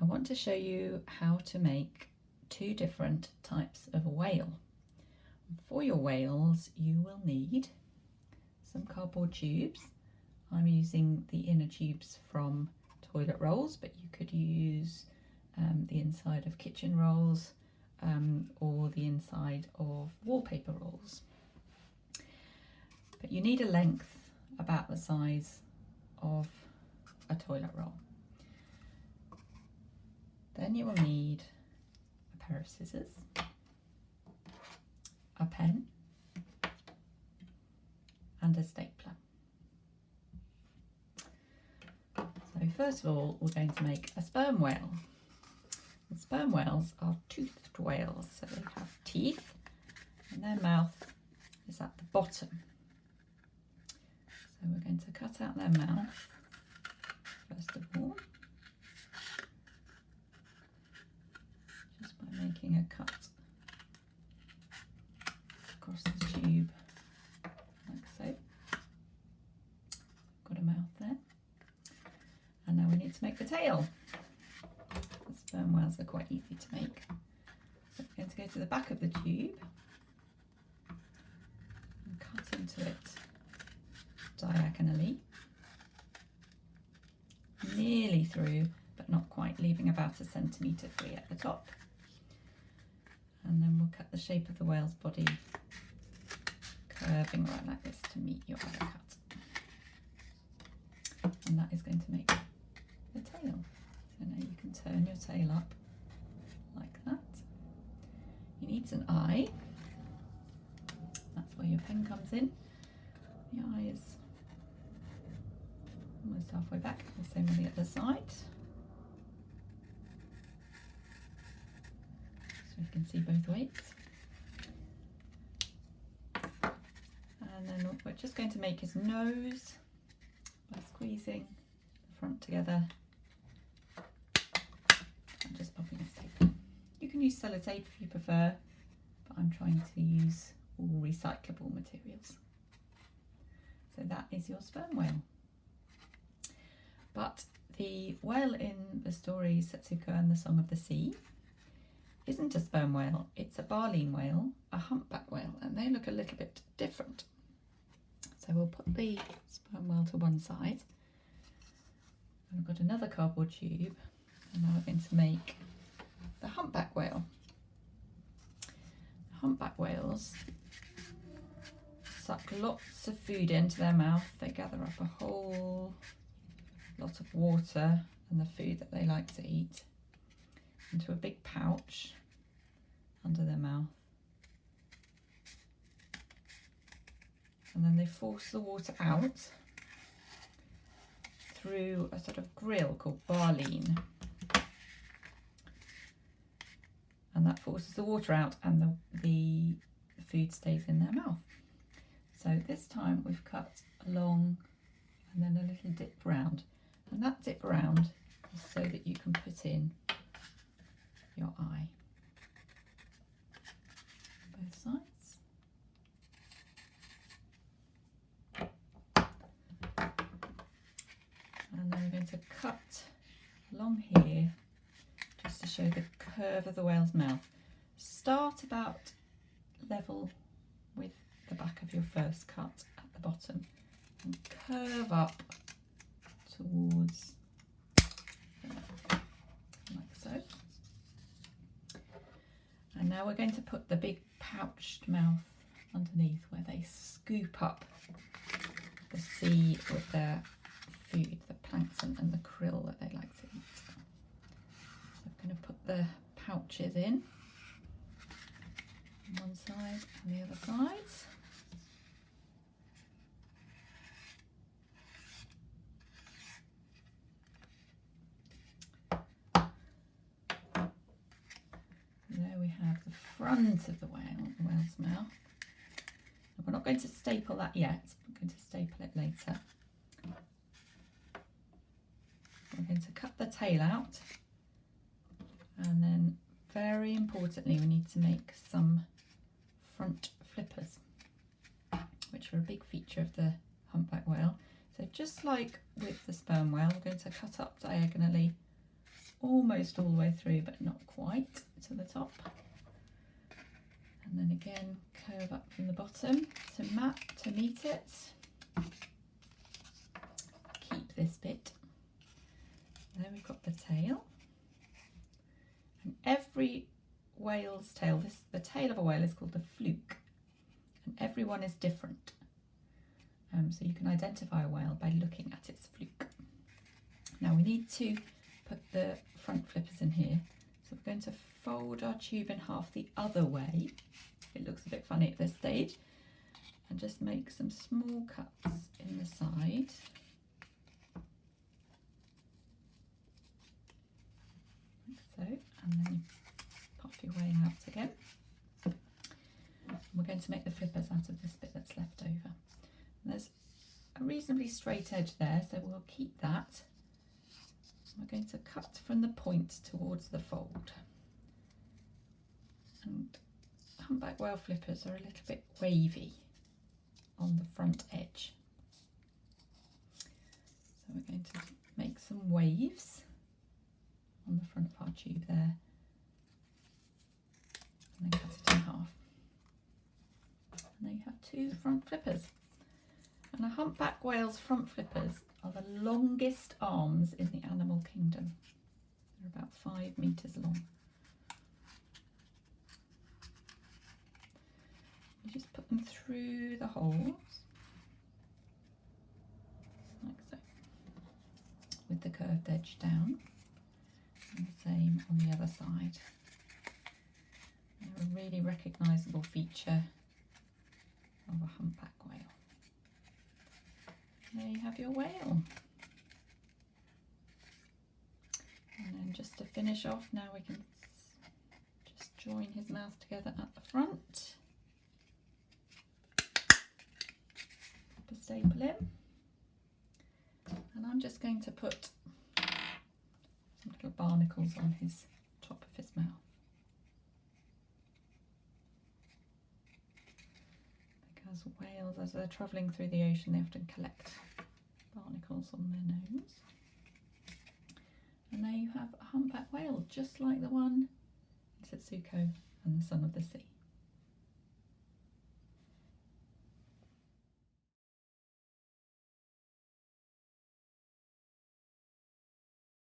want to show you how to make two different types of whale. For your whales you will need some cardboard tubes. I'm using the inner tubes from toilet rolls, but you could use the inside of kitchen rolls or the inside of wallpaper rolls. But you need a length about the size of a toilet roll. Then you will need a pair of scissors, a pen and a stapler. So first of all, we're going to make a sperm whale. And sperm whales are toothed whales, so they have teeth and their mouth is at the bottom. So we're going to cut out their mouth first of all, just by making a cut across the tube like so. Got a mouth there. And now we need to make the tail. The sperm whales are quite easy to make. So we're going to go to the back of the tube and cut into it diagonally, nearly through, but not quite, leaving about 1 centimetre free at the top. And then we'll cut the shape of the whale's body, curving right like this to meet your other cut. And that is going to make the tail. So now you can turn your tail up like that. You need an eye. That's where your pen comes in. The eye is almost halfway back, the same on the other side. So you can see both ways. And then what we're just going to make his nose by squeezing the front together and just popping a stapler. You can use sellotape if you prefer, but I'm trying to use all recyclable materials. So that is your sperm whale. But the whale in the story Setsuko and the Song of the Sea isn't a sperm whale, it's a baleen whale, a humpback whale, and they look a little bit different. So we'll put the sperm whale to one side. And we've got another cardboard tube, and now we're going to make the humpback whale. Humpback whales suck lots of food into their mouth. They gather up a whole lot of water and the food that they like to eat into a big pouch under their mouth. And then they force the water out through a sort of grill called baleen. And that forces the water out and the food stays in their mouth. So this time we've cut along and then a little dip round. And that dip round is so that you can put in your eye. Both sides. And then we're going to cut along here just to show the curve of the whale's mouth. Start about level with the back of your first cut at the bottom and curve up towards like so. And now we're going to put the big pouched mouth underneath where they scoop up the sea with their food, the plankton and the krill that they like to eat. So I'm going to put the pouches in on one side and the other side. There we have the front of the whale's mouth. We're not going to staple that yet, we're going to staple it later. We're going to cut the tail out, and then very importantly we need to make some front flippers, which are a big feature of the humpback whale. So just like with the sperm whale, we're going to cut up diagonally almost all the way through, but not quite to the top. And then again, curve up from the bottom to meet it. Keep this bit. There we've got the tail. And every whale's tail, the tail of a whale is called the fluke, and every one is different. So you can identify a whale by looking at its fluke. Now we need to put the front flippers in here. So we're going to fold our tube in half the other way. It looks a bit funny at this stage. And just make some small cuts in the side. Like so, and then you pop your whale out again. And we're going to make the flippers out of this bit that's left over. And there's a reasonably straight edge there, so we'll keep that. We're going to cut from the point towards the fold. And humpback whale flippers are a little bit wavy on the front edge. So we're going to make some waves on the front of our tube there, and then cut it in half. And there you have two front flippers. And a humpback whale's front flippers are the longest arms in the animal kingdom. They're about 5 meters long. You just put them through the holes, like so, with the curved edge down, and the same on the other side. They're a really recognisable feature of a humpback whale. There you have your whale. And then just to finish off, now we can just join his mouth together at the front. Pop a staple in. And I'm just going to put some little barnacles on his top of his mouth. Because whales, as they're travelling through the ocean, they often collect barnacles on their nose. And there you have a humpback whale, just like the one in Setsuko and the Son of the Sea.